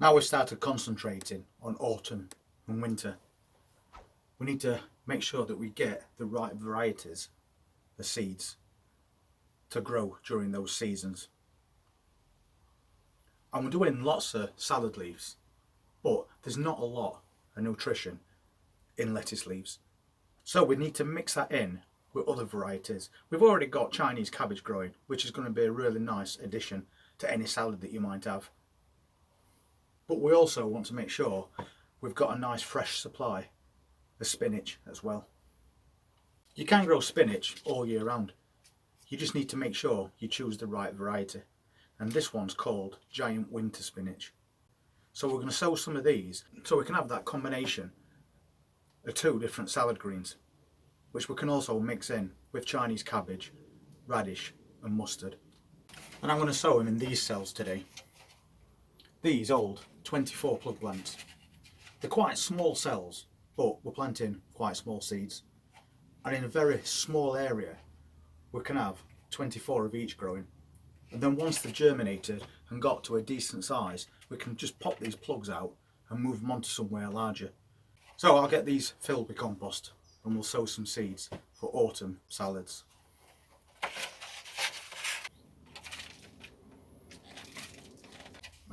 Now we've started concentrating on autumn and winter, we need to make sure that we get the right varieties of seeds to grow during those seasons. And we're doing lots of salad leaves, but there's not a lot of nutrition in lettuce leaves. So we need to mix that in with other varieties. We've already got Chinese cabbage growing, which is going to be a really nice addition to any salad that you might have. But we also want to make sure we've got a nice fresh supply of spinach as well. You can grow spinach all year round. You just need to make sure you choose the right variety. And this one's called giant winter spinach. So we're going to sow some of these so we can have that combination of two different salad greens, which we can also mix in with Chinese cabbage, radish and mustard. And I'm going to sow them in these cells today. These old 24 plug plants. They're quite small cells, but we're planting quite small seeds. And in a very small area, we can have 24 of each growing. And then once they've germinated and got to a decent size, we can just pop these plugs out and move them onto somewhere larger. So I'll get these filled with compost and we'll sow some seeds for autumn salads.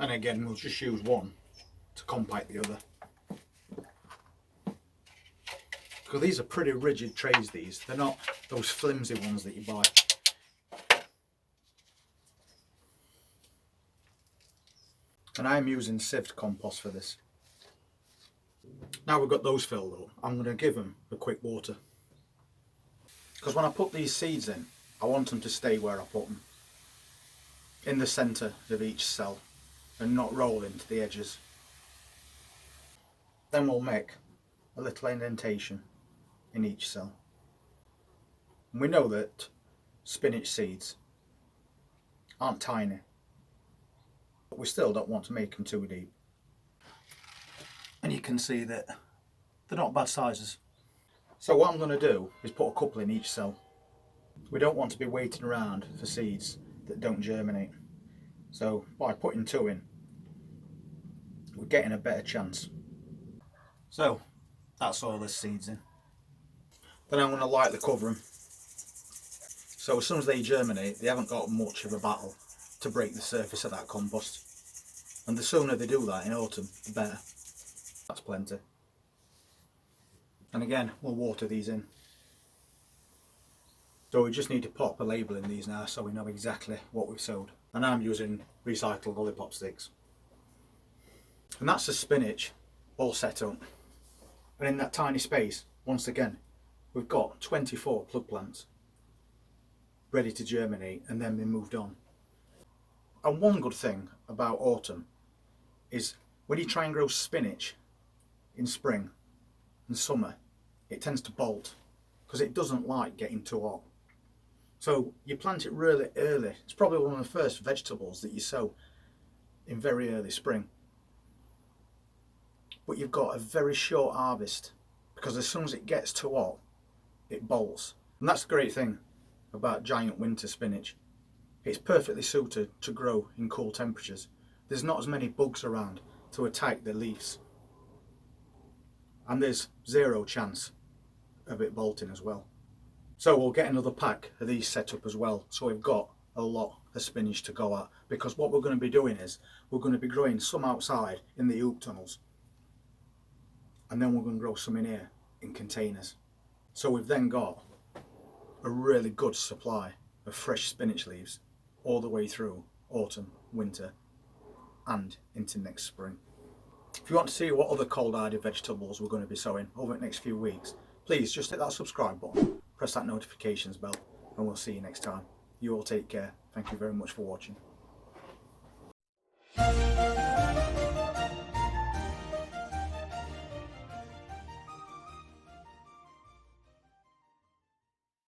And again, we'll just use one to compact the other. Because these are pretty rigid trays, these. They're not those flimsy ones that you buy. And I'm using sieved compost for this. Now we've got those filled up, I'm going to give them a quick water. Because when I put these seeds in, I want them to stay where I put them. In the centre of each cell and not roll into the edges. Then we'll make a little indentation in each cell. And we know that spinach seeds aren't tiny, but we still don't want to make them too deep. And you can see that they're not bad sizes. So what I'm going to do is put a couple in each cell. We don't want to be waiting around for seeds that don't germinate. So by putting two in, we're getting a better chance. So that's all the seeds in. Then I'm going to lightly cover them. So as soon as they germinate, they haven't got much of a battle to break the surface of that compost. And the sooner they do that in autumn, the better. That's plenty. And again, we'll water these in. So we just need to pop a label in these now so we know exactly what we've sowed. And I'm using recycled lollipop sticks. And that's the spinach all set up. And in that tiny space, once again, we've got 24 plug plants ready to germinate and then be moved on. And one good thing about autumn is when you try and grow spinach in spring and summer, it tends to bolt because it doesn't like getting too hot. So you plant it really early. It's probably one of the first vegetables that you sow in very early spring. But you've got a very short harvest because as soon as it gets too hot, it bolts. And that's the great thing about giant winter spinach. It's perfectly suited to grow in cool temperatures. There's not as many bugs around to attack the leaves. And there's zero chance of it bolting as well. So we'll get another pack of these set up as well. So we've got a lot of spinach to go at, because what we're going to be doing is we're going to be growing some outside in the hoop tunnels. And then we're going to grow some in here in containers. So we've then got a really good supply of fresh spinach leaves all the way through autumn, winter and into next spring. If you want to see what other cold-hardy vegetables we're going to be sowing over the next few weeks, please just hit that subscribe button, press that notifications bell, and we'll see you next time. You all take care. Thank you very much for watching.